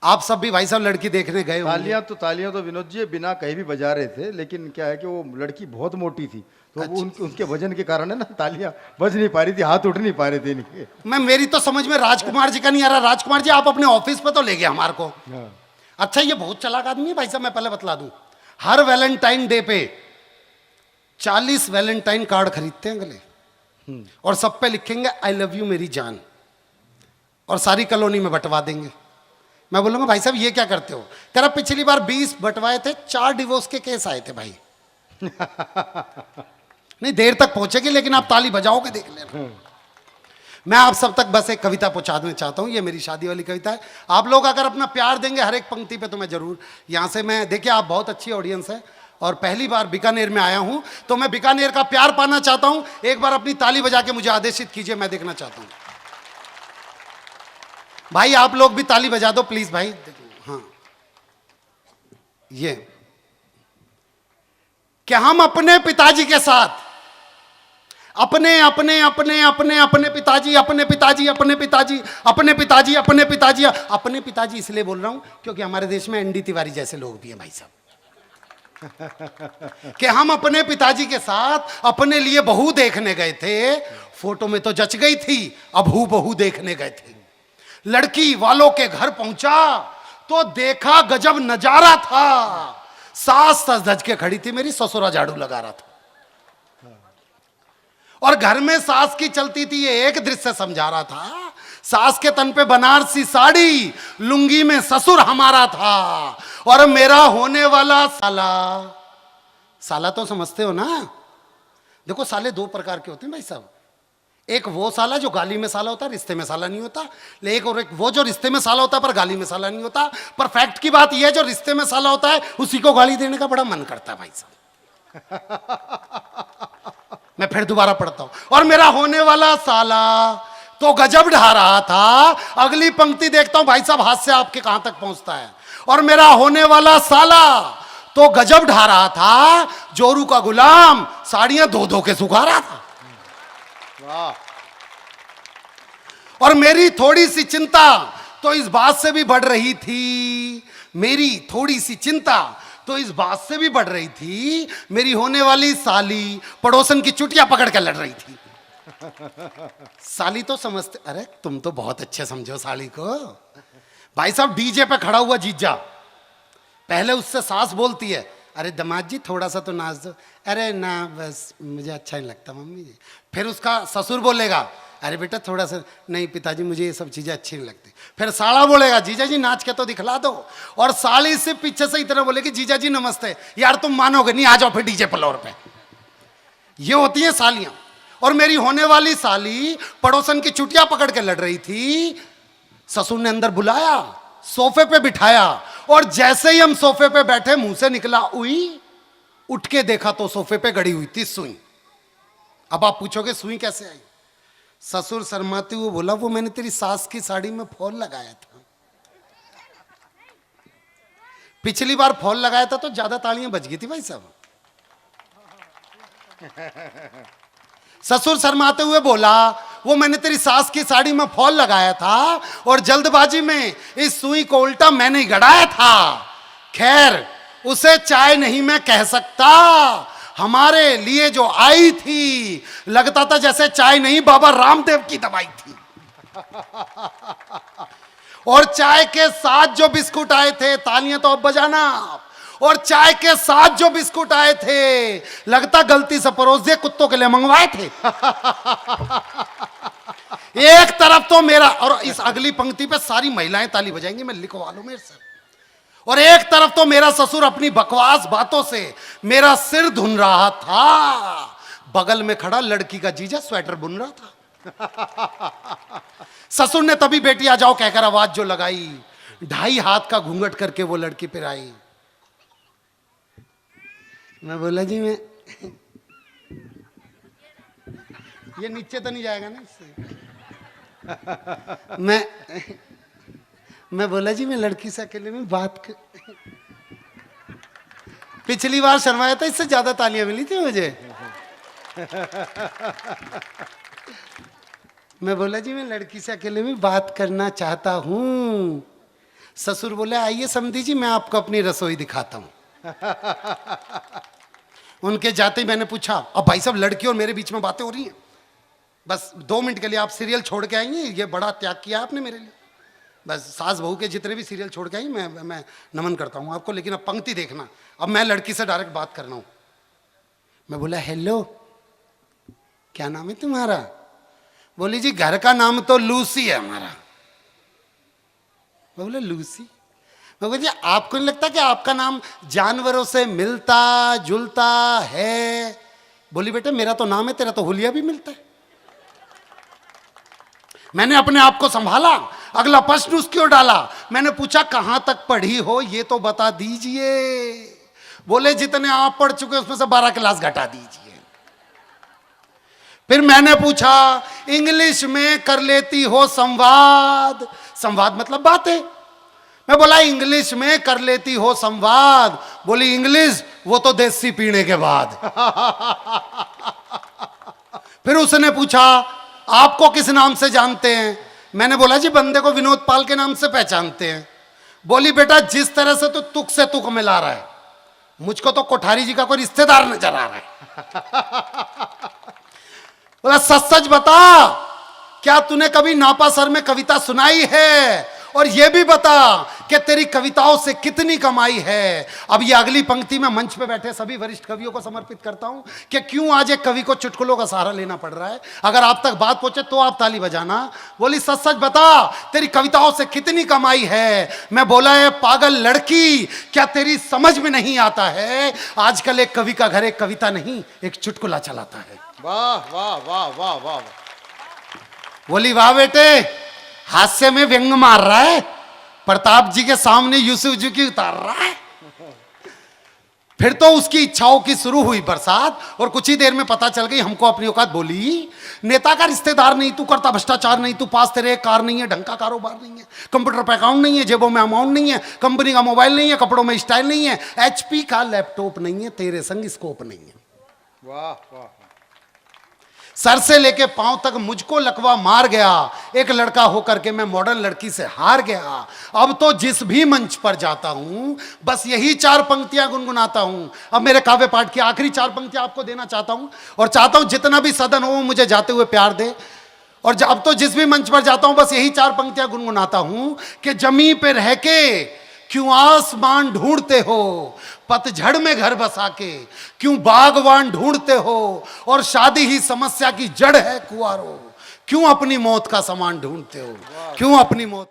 आप सब भी भाई साहब लड़की देखने गए होंगे। तालियां तो विनोद जी बिना कहीं भी बजा रहे थे, लेकिन क्या है कि वो लड़की बहुत मोटी थी, तो अच्छा। उनके वजन के कारण है ना, तालियां बज नहीं पा रही थी, हाथ उठ नहीं पा रहे थे इनके। मैं मेरी तो समझ में राजकुमार जी का नहीं आ रहा। राजकुमार जी आप अपने ऑफिस पे तो ले गए हमारे को। हाँ। अच्छा ये बहुत चालाक आदमी है भाई साहब, मैं पहले बतला दूं। हर वैलेंटाइन डे पे 40 वैलेंटाइन कार्ड खरीदते हैं गले, और सब पे लिखेंगे आई लव यू मेरी जान, और सारी कॉलोनी में बंटवा देंगे। मैं बोलूंगा भाई साहब ये क्या करते हो? कह रहा पिछली बार 20 बंटवाए थे, 4 डिवोर्स के केस आए थे भाई। नहीं देर तक पहुंचेगी, लेकिन आप ताली बजाओगे देख लेना। मैं आप सब तक बस एक कविता पहुंचाना चाहता हूं, ये मेरी शादी वाली कविता है। आप लोग अगर अपना प्यार देंगे हर एक पंक्ति पे तो मैं जरूर यहां से, मैं देखिए आप बहुत अच्छी ऑडियंस है और पहली बार बीकानेर में आया हूं, तो मैं बीकानेर का प्यार पाना चाहता हूं। एक बार अपनी ताली बजा के मुझे आदेशित कीजिए, मैं देखना चाहता हूं। भाई आप लोग भी ताली बजा दो प्लीज भाई। हाँ ये क्या हम अपने पिताजी के साथ अपने अपने अपने अपने अपने पिताजी अपने पिताजी अपने पिताजी अपने पिताजी अपने पिताजी अपने पिताजी इसलिए बोल रहा हूं क्योंकि हमारे देश में एनडी तिवारी जैसे लोग भी हैं भाई साहब। कि हम अपने पिताजी के साथ अपने लिए बहू देखने गए थे, फोटो में तो जच गई थी, अब हू बहू देखने गए थे। लड़की वालों के घर पहुंचा तो देखा गजब नजारा था, सास सज धज के खड़ी थी मेरी, ससुरा झाड़ू लगा रहा था। और घर में सास की चलती थी ये एक दृश्य समझा रहा था, सास के तन पे बनारसी साड़ी, लुंगी में ससुर हमारा था, और मेरा होने वाला साला। साला तो समझते हो ना? देखो साले 2 प्रकार के होते हैं भाई साहब। एक वो साला जो गाली में साला होता है, रिश्ते में साला नहीं होता। लेकिन एक वो जो रिश्ते में साला होता है पर गाली में साला नहीं होता। पर फैक्ट की बात यह है जो रिश्ते में साला होता है उसी को गाली देने का बड़ा मन करता है भाई साहब। मैं फिर दोबारा पढ़ता हूं। और मेरा होने वाला साला तो गजब ढा रहा था। अगली पंक्ति देखता हूं भाई साहब हाथ से आपके कहां तक पहुंचता है। और मेरा होने वाला साला तो गजब ढा रहा था, जोरू का गुलाम साड़ियां धो धो के सुखा रहा था। वाह। और मेरी थोड़ी सी चिंता तो इस बात से भी बढ़ रही थी, मेरी थोड़ी सी चिंता तो इस बात से भी बढ़ रही थी, मेरी होने वाली साली पड़ोसन की चुटिया पकड़ कर लड़ रही थी। साली तो समझते, अरे तुम तो बहुत अच्छे समझो साली को। भाई साहब डीजे पे खड़ा हुआ जीजा, पहले उससे सास बोलती है अरे दामाद जी थोड़ा सा तो नाच दो, अरे ना बस मुझे अच्छा नहीं लगता मम्मी जी। फिर उसका ससुर बोलेगा अरे बेटा थोड़ा सा, नहीं पिताजी मुझे ये सब चीजें अच्छी नहीं लगती। फिर साला बोलेगा जीजा जी नाच के तो दिखला दो, और साली से पीछे से इतना बोलेगी जीजा जी नमस्ते, यार तुम मानोगे नहीं, आ जाओ फिर डीजे फ्लोर पे। ये होती है सालियां। और मेरी होने वाली साली पड़ोसन की चुटिया पकड़ के लड़ रही थी। ससुर ने अंदर बुलाया, सोफे पे बिठाया, और जैसे ही हम सोफे पे बैठे मुंह से निकला उई, उठ के देखा तो सोफे पे गड़ी हुई थी सुई। अब आप पूछोगे सुई कैसे आई? ससुर शर्माते हुए बोला वो मैंने तेरी सास की साड़ी में फॉल लगाया था। पिछली बार फॉल लगाया था तो ज्यादा तालियां बज गई थी भाई साहब। ससुर शर्माते हुए बोला वो मैंने तेरी सास की साड़ी में फॉल लगाया था, और जल्दबाजी में इस सुई को उल्टा मैंने गड़ाया था। खैर उसे चाय नहीं मैं कह सकता, हमारे लिए जो आई थी लगता था जैसे चाय नहीं बाबा रामदेव की दवाई थी। और चाय के साथ जो बिस्कुट आए थे, तालियां तो अब बजाना, और चाय के साथ जो बिस्कुट आए थे लगता गलती से परोस दिए, कुत्तों के लिए मंगवाए थे। एक तरफ तो मेरा, और इस अगली पंक्ति पे सारी महिलाएं ताली बजाएंगी, मैं लिखवा लूं मेरे से। और एक तरफ तो मेरा ससुर अपनी बकवास बातों से मेरा सिर धुन रहा था, बगल में खड़ा लड़की का जीजा स्वेटर बुन रहा था। ससुर ने तभी बेटी आ जाओ कहकर आवाज जो लगाई, 2.5 हाथ का घूंघट करके वो लड़की पर आई। मैं बोला जी मैं ये नीचे तो नहीं जाएगा ना इससे। मैं बोला जी मैं लड़की से अकेले में बात कर। पिछली बार शर्माया था, इससे ज्यादा तालियां मिली थी मुझे। मैं बोला जी मैं लड़की से अकेले में बात करना चाहता हूं, ससुर बोले आइए समधी जी मैं आपको अपनी रसोई दिखाता हूं। उनके जाते ही मैंने पूछा, अब भाई साहब लड़की और मेरे बीच में बातें हो रही हैं, बस 2 मिनट के लिए आप सीरियल छोड़ के आएंगे, ये बड़ा त्याग किया आपने मेरे लिए। बस सास बहू के जितने भी सीरियल छोड़ के आई मैं नमन करता हूँ आपको, लेकिन अब पंक्ति देखना, अब मैं लड़की से डायरेक्ट बात करना हूँ। मैं बोला हेलो क्या नाम है तुम्हारा? बोली जी घर का नाम तो लूसी है हमारा। मैं बोला लूसी? मैं बोला जी आपको नहीं लगता कि आपका नाम जानवरों से मिलता जुलता है? बोली बेटे मेरा तो नाम है, तेरा तो हुलिया भी मिलता है। मैंने अपने आप को संभाला, अगला प्रश्न उसकी ओर डाला। मैंने पूछा कहां तक पढ़ी हो ये तो बता दीजिए। बोले जितने आप पढ़ चुके उसमें से 12 क्लास घटा दीजिए। फिर मैंने पूछा इंग्लिश में कर लेती हो संवाद? संवाद मतलब बातें। मैं बोला इंग्लिश में कर लेती हो संवाद? बोली इंग्लिश वो तो देसी पीने के बाद। फिर उसने पूछा आपको किस नाम से जानते हैं? मैंने बोला जी बंदे को विनोद पाल के नाम से पहचानते हैं। बोली बेटा जिस तरह से तो तुक से तुक मिला रहा है, मुझको तो कोठारी जी का कोई रिश्तेदार नजर आ रहा है। बोला सच सच बता, क्या तूने कभी नापा सर में कविता सुनाई है? और ये भी बता कि तेरी कविताओं से कितनी कमाई है। अब ये अगली पंक्ति में मंच पे बैठे सभी वरिष्ठ कवियों को समर्पित करता हूं कि क्यों आज एक कवि को चुटकुलों का सहारा लेना पड़ रहा है। अगर आप तक बात पहुंचे तो आप ताली बजाना। बोली सच सच बता तेरी कविताओं से कितनी कमाई है? मैं बोला है पागल लड़की, क्या तेरी समझ में नहीं आता है आजकल एक कवि का घर एक कविता नहीं एक चुटकुला चलाता है। वाह वाह वाह वाह वाह। बोली वाह बेटे, हास्य में व्यंग मार रहा है, प्रताप जी के सामने यूसुफ जी की उतार रहा है। फिर तो उसकी इच्छाओं की शुरू हुई बरसात और कुछ ही देर में पता चल गई हमको अपनी औकात। बोली नेता का रिश्तेदार नहीं, तू करता भ्रष्टाचार नहीं, तू पास तेरे कार नहीं है, ढंग का कारोबार नहीं है, कंप्यूटर पे अकाउंट नहीं है, जेबों में अमाउंट नहीं है, कंपनी का मोबाइल नहीं है, कपड़ों में स्टाइल नहीं है, HP का लैपटॉप नहीं है, तेरे संग स्कोप नहीं है। वाह वाह। सर से लेके पांव तक मुझको लकवा मार गया। एक लड़का होकर के मैं मॉडर्न लड़की से हार गया। अब तो जिस भी मंच पर जाता हूं बस यही 4 पंक्तियां गुनगुनाता हूं। अब मेरे काव्य पाठ की आखिरी 4 पंक्तियां आपको देना चाहता हूं और चाहता हूं जितना भी सदन हो मुझे जाते हुए प्यार दे। और अब तो जिस भी मंच पर जाता हूं बस यही 4 पंक्तियां गुनगुनाता हूं कि जमी पे रह के क्यों आसमान ढूंढते हो, पतझड़ में घर बसा के क्यों बागवान ढूंढते हो, और शादी ही समस्या की जड़ है कुंवारों, क्यों अपनी मौत का सामान ढूंढते हो, क्यों अपनी मौत